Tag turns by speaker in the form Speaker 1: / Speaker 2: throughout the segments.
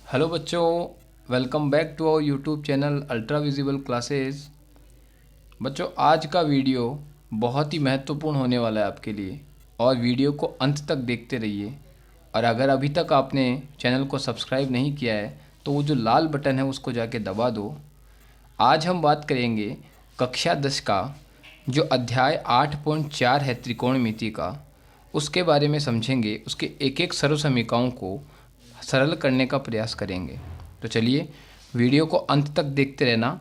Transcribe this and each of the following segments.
Speaker 1: Hello बच्चों, welcome back to our YouTube channel ultra visible classes. बच्चों, आज का वीडियो बहुत ही महत्वपूर्ण होने वाला है आपके लिए और वीडियो को अंत तक देखते रहिए। और अगर अभी तक आपने चैनल को सब्सक्राइब नहीं किया है तो वो जो लाल बटन है उसको जाके दबा दो। आज हम बात करेंगे कक्षा 10 का जो अध्याय 8.4 है त्रिकोणमिति का, उसके बारे में समझेंगे। उसके एक एक सर्व समीकरणों को सरल करने का प्रयास करेंगे। तो चलिए वीडियो को अंत तक देखते रहना।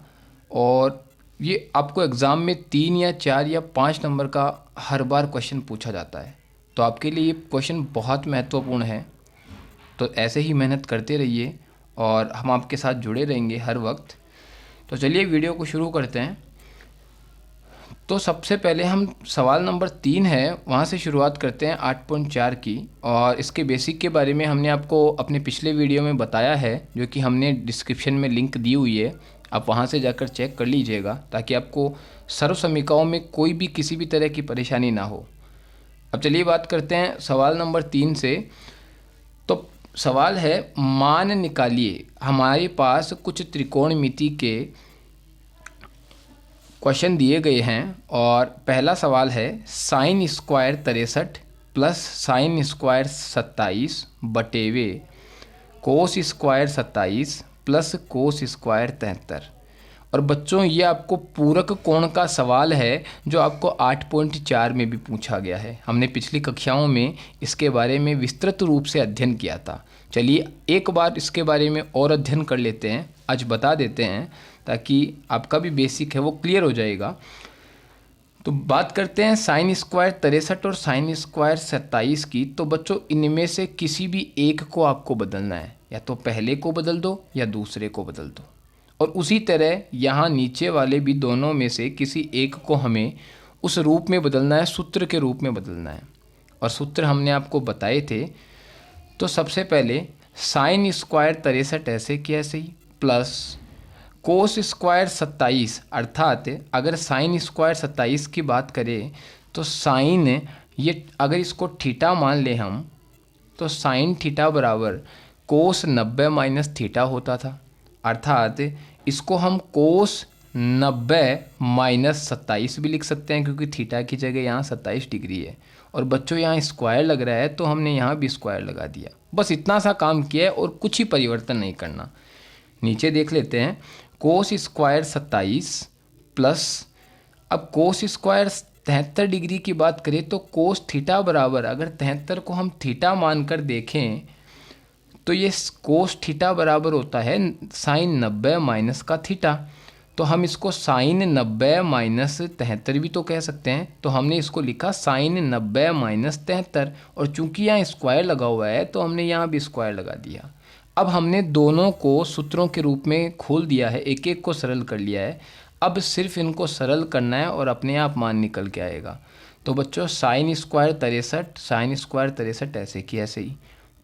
Speaker 1: और ये आपको एग्ज़ाम में 3 या 4 या 5 नंबर का हर बार क्वेश्चन पूछा जाता है, तो आपके लिए ये क्वेश्चन बहुत महत्वपूर्ण है। तो ऐसे ही मेहनत करते रहिए और हम आपके साथ जुड़े रहेंगे हर वक्त। तो चलिए वीडियो को शुरू करते हैं। तो सबसे पहले हम सवाल नंबर 3 है वहाँ से शुरुआत करते हैं 8.4 की। और इसके बेसिक के बारे में हमने आपको अपने पिछले वीडियो में बताया है, जो कि हमने डिस्क्रिप्शन में लिंक दी हुई है। आप वहाँ से जाकर चेक कर लीजिएगा ताकि आपको सर्व समीकरणों में कोई भी किसी भी तरह की परेशानी ना हो। अब चलिए बात करते हैं सवाल नंबर 3 से। तो सवाल है, मान निकालिए। हमारे पास कुछ त्रिकोणमिति के क्वेश्चन दिए गए हैं और पहला सवाल है sine square 63 plus sine square 27 बटेवे cos square 27 plus cos square 73। और बच्चों, ये आपको पूरक कोण का सवाल है जो आपको 8.4 में भी पूछा गया है। हमने पिछली कक्षाओं में इसके बारे में विस्तृत रूप से अध्ययन किया था। चलिए एक बार इसके बारे में और अध्ययन कर लेते हैं, आज बता देते हैं ताकि आपका भी बेसिक है वो क्लियर हो जाएगा। तो बात करते हैं साइन स्क्वायर 63 और साइन स्क्वायर 27 की। तो बच्चों, इनमें से किसी भी एक को आपको बदलना है, या तो पहले को बदल दो या दूसरे को बदल दो। और उसी तरह यहाँ नीचे वाले भी दोनों में से किसी एक को हमें उस रूप में बदलना है, सूत्र के रूप में बदलना है। और सूत्र हमने आपको बताए थे। तो सबसे पहले साइन स्क्वायर 63 ऐसे कि ऐसे ही प्लस कोस स्क्वायर 27, अर्थात अगर साइन स्क्वायर 27 की बात करें तो साइन, ये अगर इसको थीटा मान ले हम, तो साइन थीटा बराबर कोस 90 माइनस थीटा होता था। अर्थात इसको हम कोस 90 माइनस 27 भी लिख सकते हैं, क्योंकि थीटा की जगह यहाँ 27 डिग्री है। और बच्चों, यहाँ स्क्वायर लग रहा है तो हमने यहाँ भी स्क्वायर लगा दिया। बस इतना सा काम किया है और कुछ ही परिवर्तन नहीं करना। नीचे देख लेते हैं, कोस स्क्वायर 27 प्लस, अब कोस स्क्वायर 73 डिग्री की बात करें तो कोस थीटा बराबर, अगर 73 को हम थीटा मानकर देखें तो ये कोस थीटा बराबर होता है साइन 90 माइनस का थीटा। तो हम इसको साइन 90 माइनस 73 भी तो कह सकते हैं। तो हमने इसको लिखा साइन 90 माइनस 73, और चूंकि यहाँ स्क्वायर लगा हुआ है तो हमने यहाँ भी स्क्वायर लगा दिया। अब हमने दोनों को सूत्रों के रूप में खोल दिया है, एक एक को सरल कर लिया है। अब सिर्फ इनको सरल करना है और अपने आप मान निकल के आएगा। तो बच्चों, साइन स्क्वायर 63 ऐसे कि ऐसे ही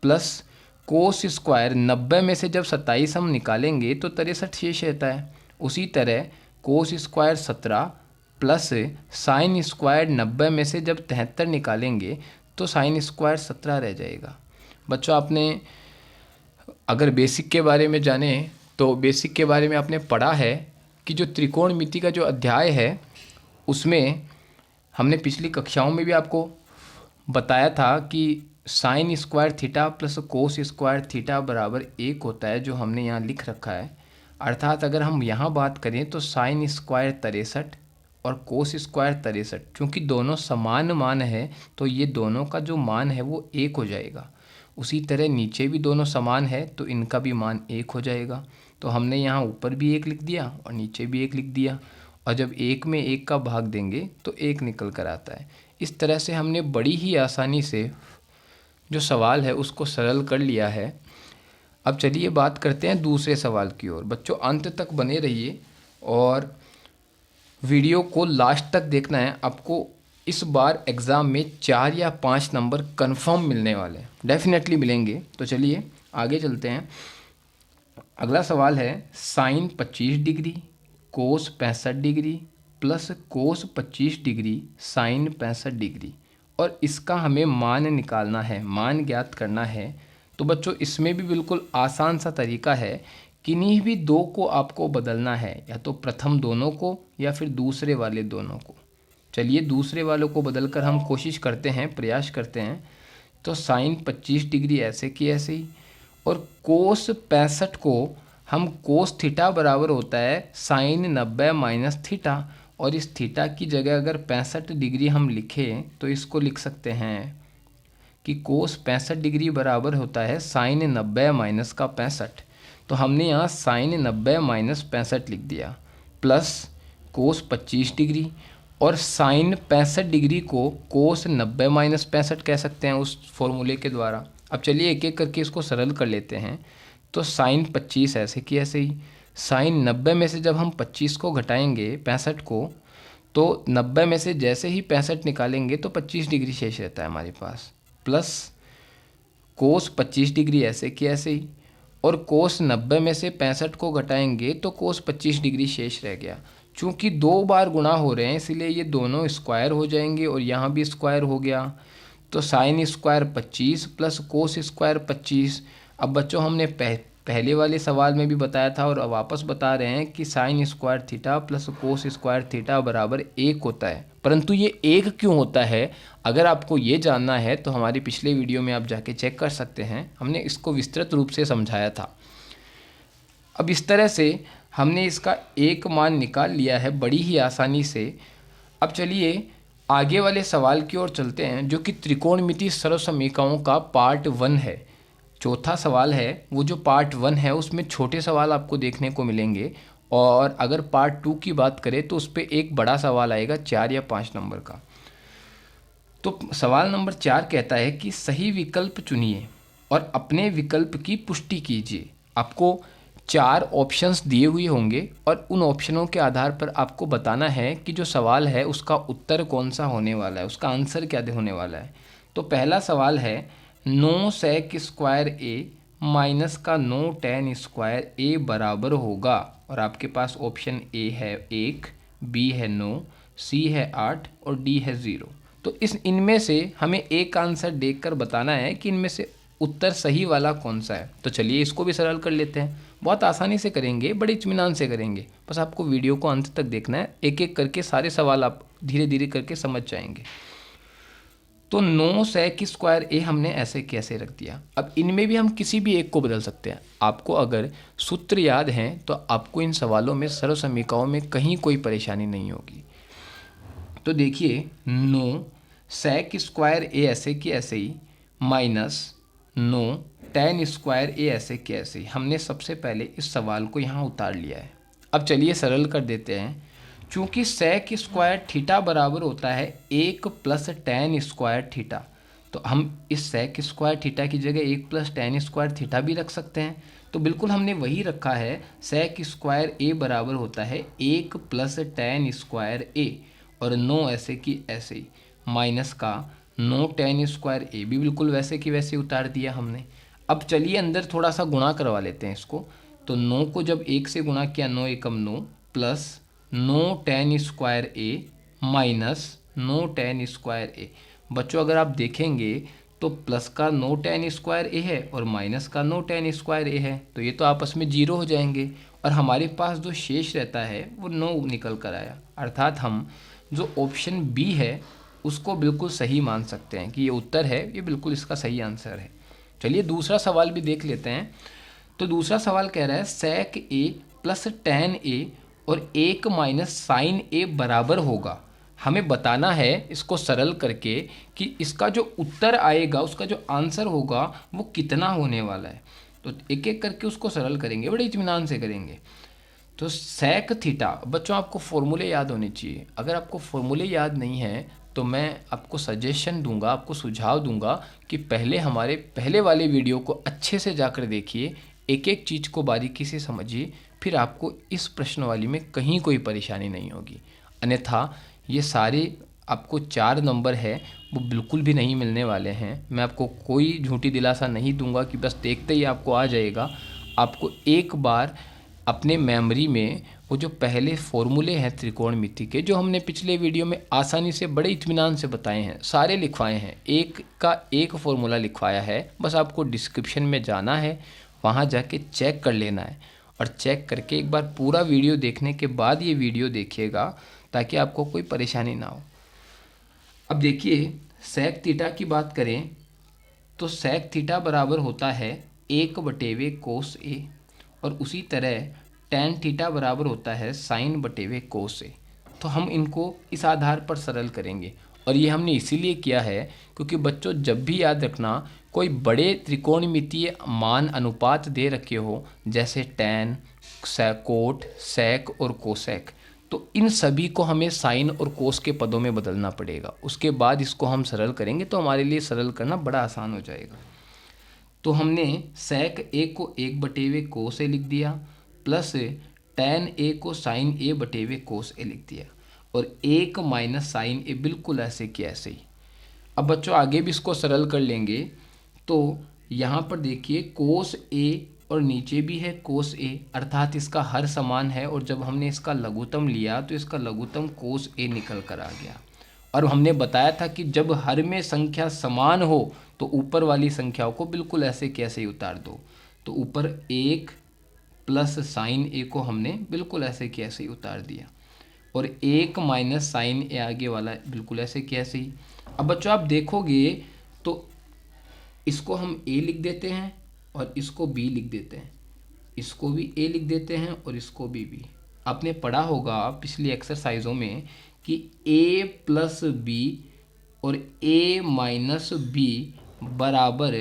Speaker 1: प्लस कोस स्क्वायर 90 में से जब 27 हम निकालेंगे तो 63 शेष रहता है। उसी तरह cos square 17 plus sine square 90 में से जब 73 निकालेंगे तो साइन स्क्वायर 17 रह जाएगा। बच्चों, आपने अगर बेसिक के बारे में जाने तो बेसिक के बारे में आपने पढ़ा है कि जो त्रिकोणमिति का जो अध्याय है उसमें हमने पिछली कक्षाओं में भी आपको बताया था कि sine square theta plus cos square theta बराबर 1 होता है, जो हमने यहाँ लिख रखा है। अर्थात अगर हम यहाँ बात करें तो साइन स्क्वायर 63 और कोस स्क्वायर 63, चूँकि दोनों समान मान है तो ये दोनों का जो मान है वो 1 हो जाएगा। उसी तरह नीचे भी दोनों समान है तो इनका भी मान 1 हो जाएगा। तो हमने यहाँ ऊपर भी 1 लिख दिया और नीचे भी 1 लिख दिया, और जब 1 में 1 का भाग देंगे तो 1 निकल कर आता है। इस तरह से हमने बड़ी ही आसानी से जो सवाल है उसको सरल कर लिया है। अब चलिए बात करते हैं दूसरे सवाल की ओर। बच्चों, अंत तक बने रहिए और वीडियो को लास्ट तक देखना है। आपको इस बार एग्ज़ाम में 4 या 5 नंबर कंफर्म मिलने वाले हैं, डेफिनेटली मिलेंगे। तो चलिए आगे चलते हैं। अगला सवाल है sine 25 degree cos 65 degree plus cos 25 degree sine 65 degree, और इसका हमें मान निकालना है, मान ज्ञात करना है। तो बच्चों इसमें भी बिल्कुल आसान सा तरीका है, किन्हीं भी दो को आपको बदलना है, या तो प्रथम दोनों को या फिर दूसरे वाले दोनों को। चलिए दूसरे वालों को बदलकर हम कोशिश करते हैं, प्रयास करते हैं। तो साइन 25 डिग्री ऐसे की ऐसे ही, और कोस 65 को हम कोस थीटा बराबर होता है साइन 90 माइनस थीटा, और इस थीटा की जगह अगर 65 डिग्री हम लिखें तो इसको लिख सकते हैं कि कोस 65 डिग्री बराबर होता है साइन 90 माइनस का 65। तो हमने यहाँ साइन 90 माइनस 65 लिख दिया, प्लस कोस 25 डिग्री, और साइन 65 डिग्री को कोस 90 माइनस 65 कह सकते हैं उस फॉर्मूले के द्वारा। अब चलिए एक एक करके इसको सरल कर लेते हैं। तो साइन 25 ऐसे की ऐसे ही, साइन 90 में से जब हम 25 को घटाएंगे 65 को, तो 90 में से जैसे ही 65 निकालेंगे तो 25 डिग्री शेष रहता है हमारे पास, प्लस कोस 25 डिग्री ऐसे की ऐसे ही, और कोस 90 में से 65 को घटाएंगे तो कोस 25 डिग्री शेष रह गया। चूँकि दो बार गुणा हो रहे हैं इसलिए ये दोनों स्क्वायर हो जाएंगे, और यहाँ भी स्क्वायर हो गया। तो sine square 25 plus cos square 25। अब बच्चों हमने पहले वाले सवाल में भी बताया था और अब वापस बता रहे हैं कि sine square theta plus cos square theta बराबर 1 होता है। परंतु ये 1 क्यों होता है, अगर आपको ये जानना है तो हमारे पिछले वीडियो में आप जाके चेक कर सकते हैं, हमने इसको विस्तृत रूप से समझाया था। अब इस तरह से हमने इसका एक मान निकाल लिया है बड़ी ही आसानी से। अब चलिए आगे वाले सवाल की ओर चलते हैं, जो कि त्रिकोणमितीय सर्वसमीकरणों का पार्ट 1 है। चौथा सवाल है, वो जो पार्ट 1 है उसमें छोटे सवाल आपको देखने को मिलेंगे, और अगर पार्ट 2 की बात करें तो उस पर एक बड़ा सवाल आएगा 4 या 5 नंबर का। तो सवाल नंबर 4 कहता है कि सही विकल्प चुनिए और अपने विकल्प की पुष्टि कीजिए। आपको 4 ऑप्शंस दिए हुए होंगे और उन ऑप्शनों के आधार पर आपको बताना है कि जो सवाल है उसका उत्तर कौन सा होने वाला है, उसका आंसर क्या होने वाला है। तो पहला सवाल है 9 सेक स्क्वायर ए माइनस का 9 टेन स्क्वायर ए बराबर होगा, और आपके पास ऑप्शन ए है 1, बी है 9, सी है 8 और डी है 0। तो इनमें से हमें एक आंसर देखकर बताना है कि इनमें से उत्तर सही वाला कौन सा है। तो चलिए इसको भी सरल कर लेते हैं, बहुत आसानी से करेंगे, बड़े इत्मीनान से करेंगे। बस आपको वीडियो को अंत तक देखना है, एक एक करके सारे सवाल आप धीरे धीरे करके समझ जाएंगे। तो 9 सेक स्क्वायर ए हमने ऐसे कैसे रख दिया। अब इनमें भी हम किसी भी एक को बदल सकते हैं। आपको अगर सूत्र याद हैं तो आपको इन सवालों में सर्व समीकरणों में कहीं कोई परेशानी नहीं होगी। तो देखिए 9 सेक स्क्वायर ए ऐसे की ऐसे ही माइनस 9 टेन स्क्वायर ए ऐसे के ऐसे ही, हमने सबसे पहले इस सवाल को यहाँ उतार लिया है। अब चलिए सरल कर देते हैं। चूँकि सेक स्क्वायर थीटा बराबर होता है 1 प्लस टेन स्क्वायर थीटा, तो हम इस सेक स्क्वायर थीटा की जगह 1 प्लस टेन स्क्वायर थीटा भी रख सकते हैं। तो बिल्कुल हमने वही रखा है, सेक स्क्वायर ए बराबर होता है 1 प्लस टेन स्क्वायर ए, और 9 ऐसे की ऐसे ही, माइनस का 9 टेन स्क्वायर ए भी बिल्कुल वैसे की वैसे उतार दिया हमने। अब चलिए अंदर थोड़ा सा गुणा करवा लेते हैं इसको। तो 9 को जब 1 से गुणा किया 9 एकम 9 प्लस 9 टेन स्क्वायर ए माइनस 9 टेन स्क्वायर ए। बच्चों अगर आप देखेंगे तो प्लस का 9 टेन स्क्वायर ए है और माइनस का 9 टेन स्क्वायर ए है, तो ये तो आपस में 0 हो जाएंगे, और हमारे पास जो शेष रहता है वो 9 निकल कर आया। अर्थात हम जो ऑप्शन बी है उसको बिल्कुल सही मान सकते हैं कि ये उत्तर है, ये बिल्कुल इसका सही आंसर है। चलिए दूसरा सवाल भी देख लेते हैं। तो दूसरा सवाल कह रहा है सेक ए प्लस टेन ए और 1 माइनस साइन ए बराबर होगा। हमें बताना है इसको सरल करके कि इसका जो उत्तर आएगा, उसका जो आंसर होगा वो कितना होने वाला है। तो एक एक करके उसको सरल करेंगे, बड़े इत्मीनान से करेंगे। तो सेक थीटा, बच्चों आपको फॉर्मूले याद होने चाहिए। अगर आपको फॉर्मूले याद नहीं है तो मैं आपको सजेशन दूंगा, आपको सुझाव दूंगा कि पहले हमारे पहले वाले वीडियो को अच्छे से जाकर देखिए, एक एक चीज़ को बारीकी से समझिए, फिर आपको इस प्रश्नवाली में कहीं कोई परेशानी नहीं होगी। अन्यथा ये सारे आपको 4 नंबर है वो बिल्कुल भी नहीं मिलने वाले हैं। मैं आपको कोई झूठी दिलासा नहीं दूंगा कि बस देखते ही आपको आ जाएगा। आपको एक बार अपने मेमोरी में वो जो पहले फॉर्मूले हैं त्रिकोणमिति के, जो हमने पिछले वीडियो में आसानी से बड़े इत्मीनान से बताए हैं, सारे लिखवाए हैं, एक का एक फॉर्मूला लिखवाया है। बस आपको डिस्क्रिप्शन में जाना है, वहाँ जाके चेक कर लेना है, और चेक करके एक बार पूरा वीडियो देखने के बाद ये वीडियो देखिएगा ताकि आपको कोई परेशानी ना हो। अब देखिए, सेक थीटा की बात करें तो सेक थीटा बराबर होता है 1/, कोस ए, और उसी तरह टैन थीटा बराबर होता है साइन बटेवे कोस ए। तो हम इनको इस आधार पर सरल करेंगे, और ये हमने इसीलिए किया है क्योंकि बच्चों जब भी याद रखना कोई बड़े त्रिकोणमितीय मान अनुपात दे रखे हो, जैसे टैन, कोट, सेक और कोसेक, तो इन सभी को हमें साइन और कोस के पदों में बदलना पड़ेगा। उसके बाद इसको हम सरल करेंगे तो हमारे लिए सरल करना बड़ा आसान हो जाएगा। तो हमने सेक ए को 1/, कोस ए लिख दिया, प्लस टैन ए को साइन a/, कोस ए लिख दिया, और 1 माइनस साइन ए, बिल्कुल ऐसे कि ऐसे ही। अब बच्चों आगे भी इसको सरल कर लेंगे। तो यहाँ पर देखिए कोस ए और नीचे भी है कोस ए, अर्थात इसका हर समान है, और जब हमने इसका लघुत्तम लिया तो इसका लघुत्तम कोस ए निकल कर आ गया। और हमने बताया था कि जब हर में संख्या समान हो तो ऊपर वाली संख्याओं को बिल्कुल ऐसे कैसे ही उतार दो। तो ऊपर 1 प्लस साइन ए को हमने बिल्कुल ऐसे कैसे ही उतार दिया, और 1 माइनस साइन ए आगे वाला बिल्कुल ऐसे कैसे ही। अब बच्चों आप देखोगे तो इसको हम ए लिख देते हैं और इसको बी लिख देते हैं, इसको भी ए लिख देते हैं और इसको भी। आपने पढ़ा होगा पिछली एक्सरसाइजों में कि a प्लस बी और a माइनस बी बराबर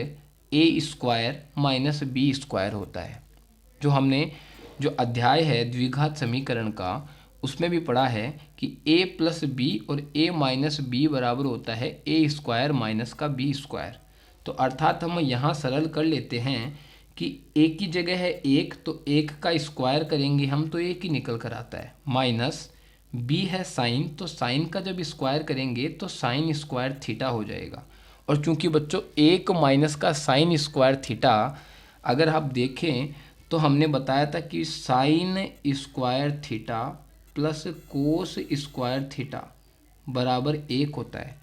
Speaker 1: a² माइनस b² होता है। जो हमने जो अध्याय है द्विघात समीकरण का, उसमें भी पढ़ा है कि a प्लस बी और a माइनस बी बराबर होता है a² माइनस का b²। तो अर्थात हम यहाँ सरल कर लेते हैं कि a की जगह है 1, तो 1 का स्क्वायर करेंगे हम तो 1 ही निकल कर आता है, माइनस b है साइन, तो साइन का जब स्क्वायर करेंगे तो साइन स्क्वायर थीटा हो जाएगा। और चूंकि बच्चों 1 माइनस का साइन स्क्वायर थीटा अगर आप देखें तो हमने बताया था कि sine square theta plus cos square theta बराबर 1 होता है।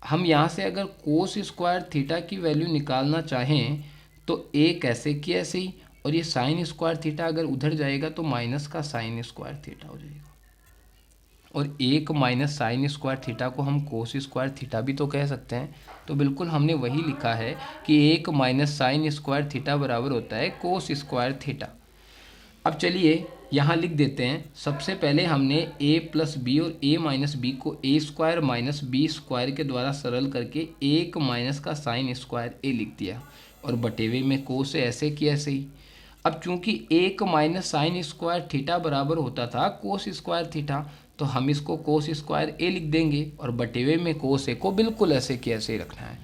Speaker 1: हम यहाँ से अगर कोस स्क्वायर थीटा की वैल्यू निकालना चाहें तो 1 ऐसे की ऐसे ही, और ये साइन स्क्वायर थीटा अगर उधर जाएगा तो माइनस का साइन स्क्वायर थीटा हो जाएगा। और 1 माइनस साइन स्क्वायर थीटा को हम कोस स्क्वायर थीटा भी तो कह सकते हैं। तो बिल्कुल हमने वही लिखा है कि 1 माइनस साइन स्क्वायर थीटा बराबर होता है कोस स्क्वायर थीटा। अब चलिए यहाँ लिख देते हैं। सबसे पहले हमने a प्लस बी और a माइनस बी को a² माइनस b² के द्वारा सरल करके 1 माइनस का साइन स्क्वायर a लिख दिया, और बटेवे में कोस ऐसे की ऐसे ही। अब चूंकि 1 माइनस साइन स्क्वायर थीटा बराबर होता था कोस स्क्वायर थीटा, तो हम इसको कोस स्क्वायर a लिख देंगे, और बटेवे में कोस a को बिल्कुल ऐसे की ऐसे ही रखना है।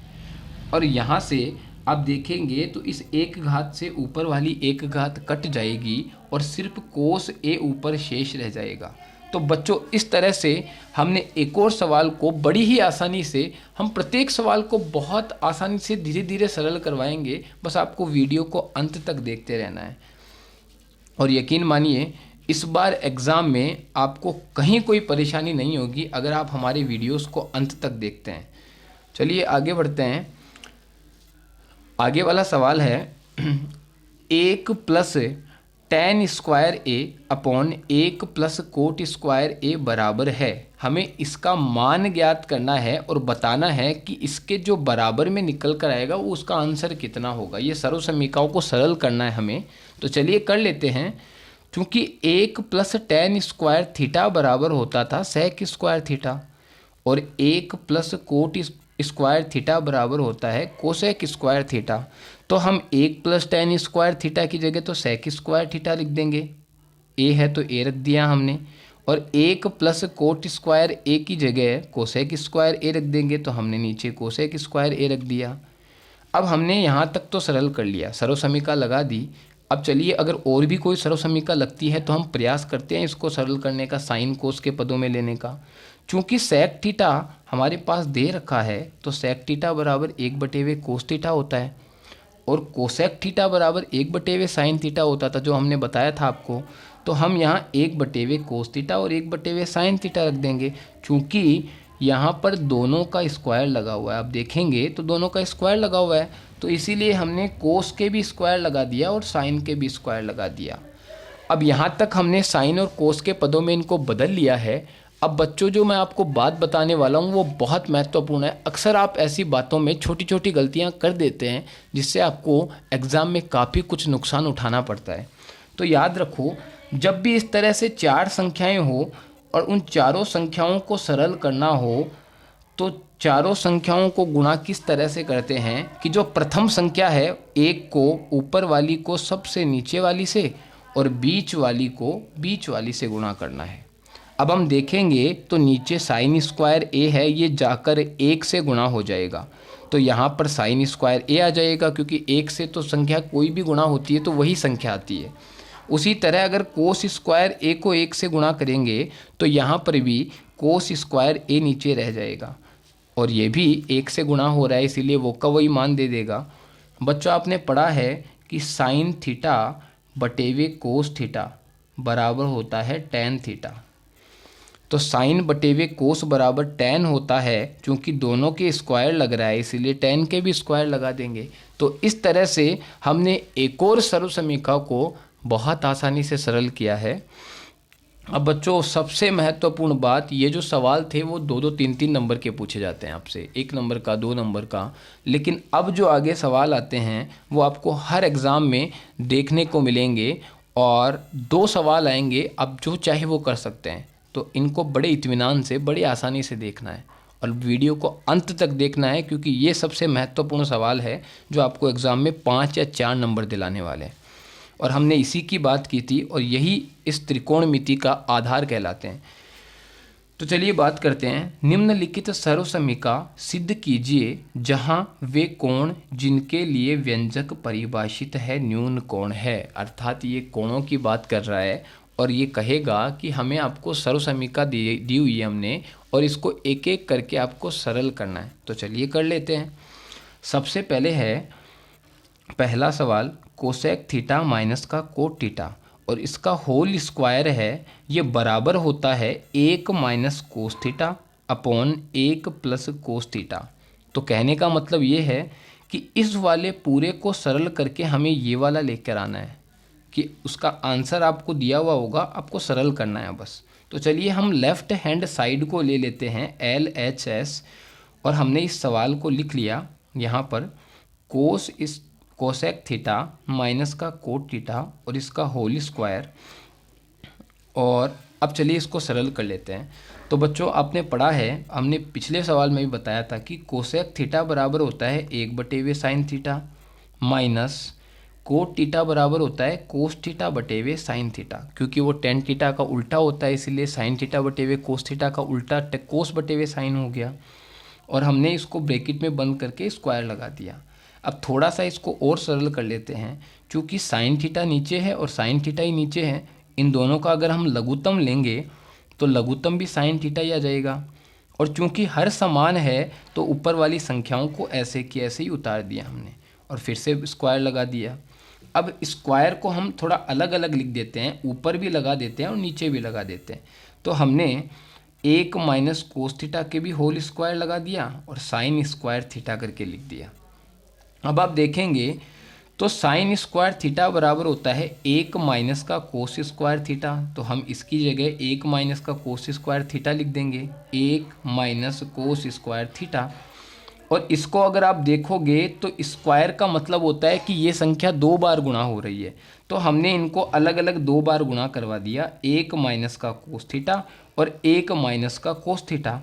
Speaker 1: और यहाँ से आप देखेंगे तो इस 1 घात से ऊपर वाली 1 घात कट जाएगी और सिर्फ कोस a ऊपर शेष रह जाएगा। तो बच्चों इस तरह से हमने एक और सवाल को बड़ी ही आसानी से, हम प्रत्येक सवाल को बहुत आसानी से धीरे धीरे सरल करवाएंगे। बस आपको वीडियो को अंत तक देखते रहना है, और यकीन मानिए इस बार एग्ज़ाम में आपको कहीं कोई परेशानी नहीं होगी अगर आप हमारे वीडियोस को अंत तक देखते हैं। चलिए आगे बढ़ते हैं। आगे वाला सवाल है 1 प्लस टैन स्क्वायर ए अपॉन 1 प्लस कोट स्क्वायर ए बराबर है। हमें इसका मान ज्ञात करना है और बताना है कि इसके जो बराबर में निकल कर आएगा वो उसका आंसर कितना होगा। ये सर्व समीकरणों को सरल करना है हमें, तो चलिए कर लेते हैं। क्योंकि 1 प्लस टैन स्क्वायर थीटा बराबर होता था सेक स्क्वायर थीटा, और 1 प्लस कोट स्क्वायर थीटा बराबर होता है कोसेक स्क्वायर थीटा। तो हम 1 प्लस टैन स्क्वायर थीटा की जगह तो सेक स्क्वायर थीटा लिख देंगे, ए है तो ए रख दिया हमने, और 1 प्लस कोट स्क्वायर ए की जगह कोसेक स्क्वायर ए रख देंगे, तो हमने नीचे कोसेक स्क्वायर ए रख दिया। अब हमने यहाँ तक तो सरल कर लिया, सर्व समीकरण लगा दी। अब चलिए अगर और भी कोई सर्व समीकरण लगती है तो हम प्रयास करते हैं इसको सरल करने का, साइन कोस के पदों में लेने का। चूँकि सेक थीटा हमारे पास दे रखा है तो सेक थीटा बराबर 1/कोस थीटा होता है। और कोसेक थीटा बराबर 1/, साइन थीटा होता था जो हमने बताया था आपको। तो हम यहाँ 1/, कोस थीटा और 1/, साइन थीटा रख देंगे। चूँकि यहाँ पर दोनों का स्क्वायर लगा हुआ है, आप देखेंगे तो दोनों का स्क्वायर लगा हुआ है, तो इसीलिए हमने कोस के भी स्क्वायर लगा दिया और साइन के भी स्क्वायर लगा दिया। अब यहाँ तक हमने साइन और कोस के पदों में इनको बदल लिया है। अब बच्चों जो मैं आपको बात बताने वाला हूँ वो बहुत महत्वपूर्ण है। अक्सर आप ऐसी बातों में छोटी छोटी गलतियाँ कर देते हैं जिससे आपको एग्ज़ाम में काफ़ी कुछ नुकसान उठाना पड़ता है। तो याद रखो, जब भी इस तरह से 4 संख्याएं हो और उन चारों संख्याओं को सरल करना हो तो चारों संख्याओं को गुणा किस तरह से करते हैं कि जो प्रथम संख्या है एक को ऊपर वाली को सबसे नीचे वाली से और बीच वाली को बीच वाली से गुणा करना है। अब हम देखेंगे तो नीचे साइन स्क्वायर ए है, ये जाकर 1 से गुणा हो जाएगा, तो यहाँ पर साइन स्क्वायर ए आ जाएगा क्योंकि 1 से तो संख्या कोई भी गुणा होती है तो वही संख्या आती है। उसी तरह अगर कोस स्क्वायर ए को 1 से गुणा करेंगे तो यहाँ पर भी कोस स्क्वायर ए नीचे रह जाएगा और ये भी 1 से गुणा हो रहा है इसीलिए वो का वही मान दे देगा। बच्चों आपने पढ़ा है कि साइन थीटा बटेवे कोस थीटा बराबर होता है टेन थीटा। तो साइन बटेवे कोस बराबर टेन होता है, क्योंकि दोनों के स्क्वायर लग रहा है इसीलिए टेन के भी स्क्वायर लगा देंगे। तो इस तरह से हमने एक और सर्वसमीका को बहुत आसानी से सरल किया है। अब बच्चों सबसे महत्वपूर्ण बात, ये जो सवाल थे वो 2-2, 3-3 नंबर के पूछे जाते हैं आपसे, 1 नंबर का, 2 नंबर का, लेकिन अब जो आगे सवाल आते हैं वो आपको हर एग्ज़ाम में देखने को मिलेंगे और 2 सवाल आएंगे, आप जो चाहे वो कर सकते हैं। तो इनको बड़े इत्मीनान से, बड़े आसानी से देखना है और वीडियो को अंत तक देखना है क्योंकि ये सबसे महत्वपूर्ण सवाल है जो आपको एग्ज़ाम में 5 या 4 नंबर दिलाने वाले हैं। और हमने इसी की बात की थी और यही इस त्रिकोणमिति का आधार कहलाते हैं। तो चलिए बात करते हैं। निम्नलिखित सर्वसमीका सिद्ध कीजिए जहां वे कोण जिनके लिए व्यंजक परिभाषित है न्यून कोण है। अर्थात ये कोणों की बात कर रहा है और ये कहेगा कि हमें आपको सर्वसमीका दी हुई है हमने और इसको एक एक करके आपको सरल करना है। तो चलिए कर लेते हैं। सबसे पहले है पहला सवाल, कोसेक थीटा माइनस का कोट थीटा और इसका होल स्क्वायर है, ये बराबर होता है 1 minus cos theta upon 1 plus cos theta. तो कहने का मतलब ये है कि इस वाले पूरे को सरल करके हमें ये वाला लेकर आना है कि उसका आंसर आपको दिया हुआ होगा, आपको सरल करना है बस। तो चलिए हम लेफ़्ट हैंड साइड को ले लेते हैं LHS और हमने इस सवाल को लिख लिया यहाँ पर कोसेक थीटा माइनस का कोट थीटा और इसका होल स्क्वायर। और अब चलिए इसको सरल कर लेते हैं। तो बच्चों आपने पढ़ा है, हमने पिछले सवाल में भी बताया था कि कोसेक थीटा बराबर होता है 1/, sine theta minus cot theta बराबर होता है कोस थीटा बटेवे साइन थीटा, क्योंकि वो टेन थीटा का उल्टा होता है इसीलिए साइन थीटा बटेवे कोस थीटा का उल्टा कोस बटेवे साइन हो गया। और हमने इसको ब्रैकेट में बंद करके स्क्वायर लगा दिया। अब थोड़ा सा इसको और सरल कर लेते हैं, क्योंकि साइन थीटा नीचे है और साइन थीटा ही नीचे है, इन दोनों का अगर हम लघुत्तम लेंगे तो लघुत्तम भी साइन थीटा ही आ जाएगा। और चूंकि हर समान है तो ऊपर वाली संख्याओं को ऐसे की ऐसे ही उतार दिया हमने और फिर से स्क्वायर लगा दिया। अब स्क्वायर को हम थोड़ा अलग अलग लिख देते हैं, ऊपर भी लगा देते हैं और नीचे भी लगा देते हैं। तो हमने 1 माइनस कोस थीटा के भी होल स्क्वायर लगा दिया और साइन स्क्वायर थीटा करके लिख दिया। अब आप देखेंगे तो साइन स्क्वायर थीटा बराबर होता है 1 माइनस का कोस स्क्वायर थीटा, तो हम इसकी जगह 1 माइनस का कोस स्क्वायर थीटा लिख देंगे, 1 माइनस कोस स्क्वायर थीटा। और इसको अगर आप देखोगे तो स्क्वायर का मतलब होता है कि ये संख्या 2 बार गुणा हो रही है, तो हमने इनको अलग अलग 2 बार गुणा करवा दिया, 1 माइनस का कोस थीटा और 1 माइनस का कोस थीटा।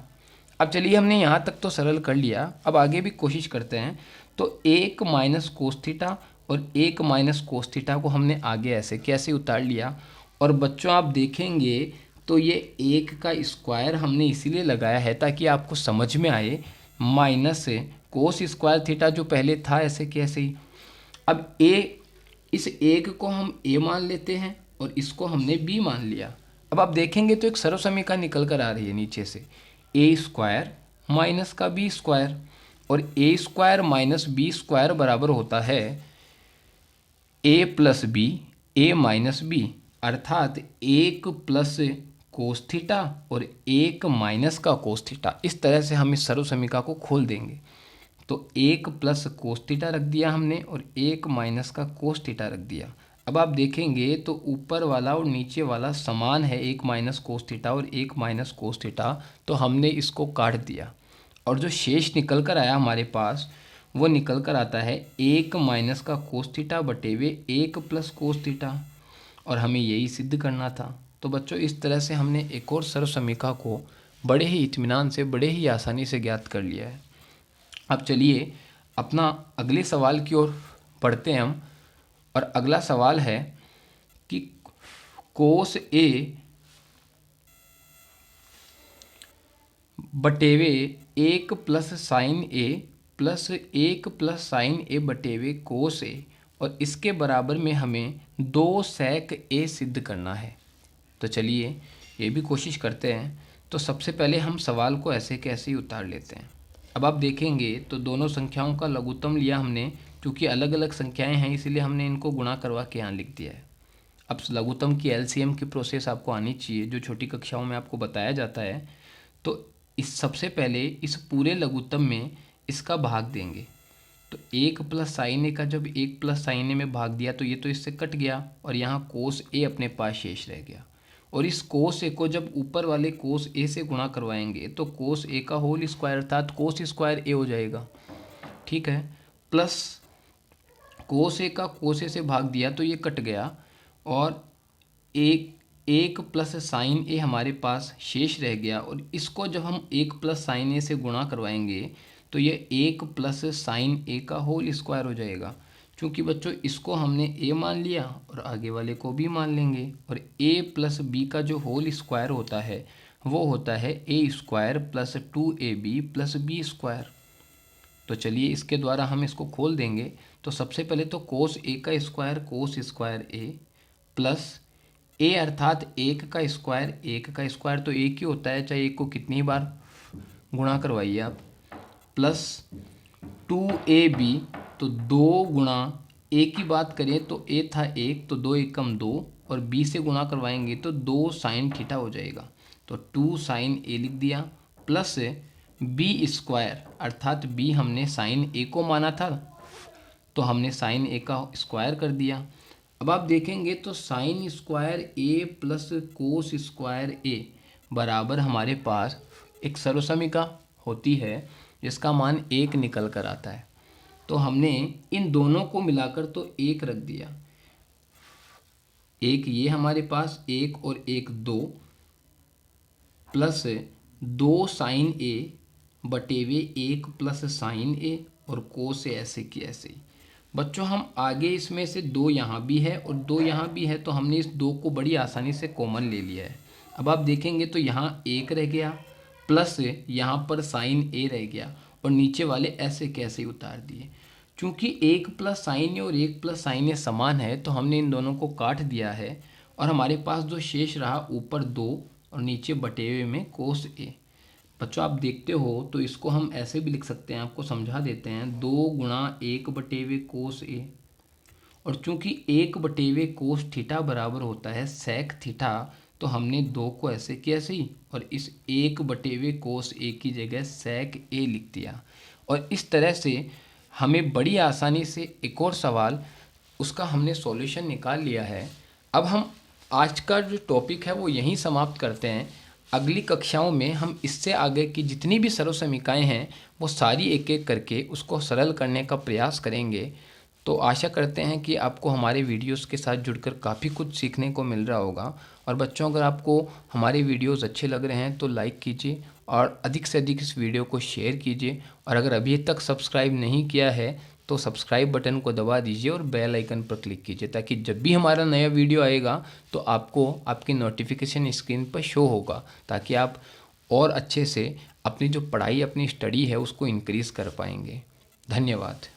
Speaker 1: अब चलिए हमने यहाँ तक तो सरल कर लिया, अब आगे भी कोशिश करते हैं। तो 1 माइनस कोस थीटा और 1 माइनस कोस थीटा को हमने आगे ऐसे कैसे उतार लिया। और बच्चों आप देखेंगे तो ये 1 का स्क्वायर हमने इसीलिए लगाया है ताकि आपको समझ में आए, माइनस कोस स्क्वायर थीटा जो पहले था ऐसे कैसे ही। अब इस 1 को हम a मान लेते हैं और इसको हमने b मान लिया। अब आप देखेंगे तो एक सर्वसमीका निकल कर आ रही है नीचे से, a स्क्वायर माइनस का b स्क्वायर और a square minus b square बराबर होता है ए प्लस बी ए माइनस बी, अर्थात 1 प्लस कोस थीटा और 1 माइनस का कोस थीटा। इस तरह से हम इस सर्व समीकरण को खोल देंगे। तो 1 प्लस कोस थीटा रख दिया हमने और 1 माइनस का कोस थीटा रख दिया। अब आप देखेंगे तो ऊपर वाला और नीचे वाला समान है, 1 माइनस कोस थीटा और 1 माइनस कोस थीटा, तो हमने इसको काट दिया और जो शेष निकल कर आया हमारे पास वो निकल कर आता है 1 माइनस का कोस थीटा बटे हुए 1 प्लस कोस थीटा, और हमें यही सिद्ध करना था। तो बच्चों इस तरह से हमने एक और सर्व समीकरण को बड़े ही इत्मीनान से, बड़े ही आसानी से ज्ञात कर लिया है। अब चलिए अपना अगले सवाल की ओर बढ़ते हैं हम, और अगला सवाल है कि कोस ए बटेवे 1 प्लस साइन ए प्लस 1 प्लस साइन ए बटेवे कोस ए, और इसके बराबर में हमें 2 सेक ए सिद्ध करना है। तो चलिए ये भी कोशिश करते हैं। तो सबसे पहले हम सवाल को ऐसे कैसे ही उतार लेते हैं। अब आप देखेंगे तो दोनों संख्याओं का लघुत्तम लिया हमने, क्योंकि अलग अलग संख्याएं हैं इसलिए हमने इनको गुणा करवा के यहाँ लिख दिया है। अब लघुत्तम की एलसीएम की प्रोसेस आपको आनी चाहिए, जो छोटी कक्षाओं में आपको बताया जाता है। तो इस सबसे पहले इस पूरे लघुत्तम में इसका भाग देंगे। तो 1 प्लस साइन ए का जब 1 प्लस साइन ए में भाग दिया तो ये तो इससे कट गया और यहाँ कोस ए अपने पास शेष रह गया। और इस कोस ए को जब ऊपर वाले कोस ए से गुणा करवाएंगे तो कोस ए का होल स्क्वायर अर्थात कोस स्क्वायर ए हो जाएगा। ठीक है, प्लस कोस ए का कोस ए से भाग दिया तो ये कट गया और एक प्लस साइन ए हमारे पास शेष रह गया। और इसको जब हम 1 प्लस साइन ए से गुणा करवाएंगे तो ये 1 प्लस साइन ए का होल स्क्वायर हो जाएगा। क्योंकि बच्चों इसको हमने ए मान लिया और आगे वाले को भी मान लेंगे, और ए प्लस बी का जो होल स्क्वायर होता है वो होता है A square plus 2ab plus B square. तो चलिए इसके द्वारा हम इसको खोल देंगे। तो सबसे पहले तो कोस ए का स्क्वायर कोस स्क्वायर ए प्लस ए अर्थात 1 का स्क्वायर तो एक ही होता है, चाहे एक को कितनी बार गुणा करवाइए आप, प्लस 2ab तो 2 गुणा ए की बात करें तो ए था 1 तो 2 एकम 2 और बी से गुणा करवाएंगे तो 2 साइन थीटा हो जाएगा। तो 2 साइन ए लिख दिया प्लस बी स्क्वायर अर्थात बी हमने साइन ए को माना था तो हमने साइन ए का स्क्वायर कर दिया। अब आप देखेंगे तो साइन स्क्वायर ए प्लस कोस स्क्वायर ए बराबर हमारे पास एक सर्व समीकरण होती है जिसका मान 1 निकल कर आता है। तो हमने इन दोनों को मिलाकर तो 1 रख दिया, एक ये हमारे पास 1 और 1 2 प्लस 2 साइन ए बटेवे 1 प्लस साइन ए और कोस ए ऐसे की ऐसे ही। बच्चों हम आगे इसमें से 2 यहाँ भी है और 2 यहाँ भी है तो हमने इस 2 को बड़ी आसानी से कॉमन ले लिया है। अब आप देखेंगे तो यहाँ 1 रह गया प्लस यहाँ पर साइन ए रह गया और नीचे वाले ऐसे कैसे ही उतार दिए। चूँकि 1 प्लस साइन ए और 1 प्लस साइन ए समान है तो हमने इन दोनों को काट दिया है और हमारे पास जो शेष रहा ऊपर 2 और नीचे बटेवे में कोस ए। बच्चों आप देखते हो तो इसको हम ऐसे भी लिख सकते हैं, आपको समझा देते हैं, 2 गुणा 1 बटेवे कोस ए, और चूंकि 1 बटेवे कोस थीटा बराबर होता है सेक थीटा तो हमने 2 को ऐसे की ऐसे ही और इस 1 बटेवे कोस ए की जगह सेक ए लिख दिया। और इस तरह से हमें बड़ी आसानी से एक और सवाल उसका हमने सॉल्यूशन निकाल लिया है। अब हम आज का जो टॉपिक है वो यहीं समाप्त करते हैं। अगली कक्षाओं में हम इससे आगे की जितनी भी सर्व समीकरणाएँ हैं वो सारी एक एक करके उसको सरल करने का प्रयास करेंगे। तो आशा करते हैं कि आपको हमारे वीडियोस के साथ जुड़कर काफ़ी कुछ सीखने को मिल रहा होगा। और बच्चों अगर आपको हमारे वीडियोस अच्छे लग रहे हैं तो लाइक कीजिए और अधिक से अधिक इस वीडियो को शेयर कीजिए। और अगर अभी तक सब्सक्राइब नहीं किया है तो सब्सक्राइब बटन को दबा दीजिए और बेल आइकन पर क्लिक कीजिए ताकि जब भी हमारा नया वीडियो आएगा तो आपको आपकी नोटिफिकेशन स्क्रीन पर शो होगा, ताकि आप और अच्छे से अपनी जो पढ़ाई अपनी स्टडी है उसको इंक्रीज़ कर पाएंगे। धन्यवाद।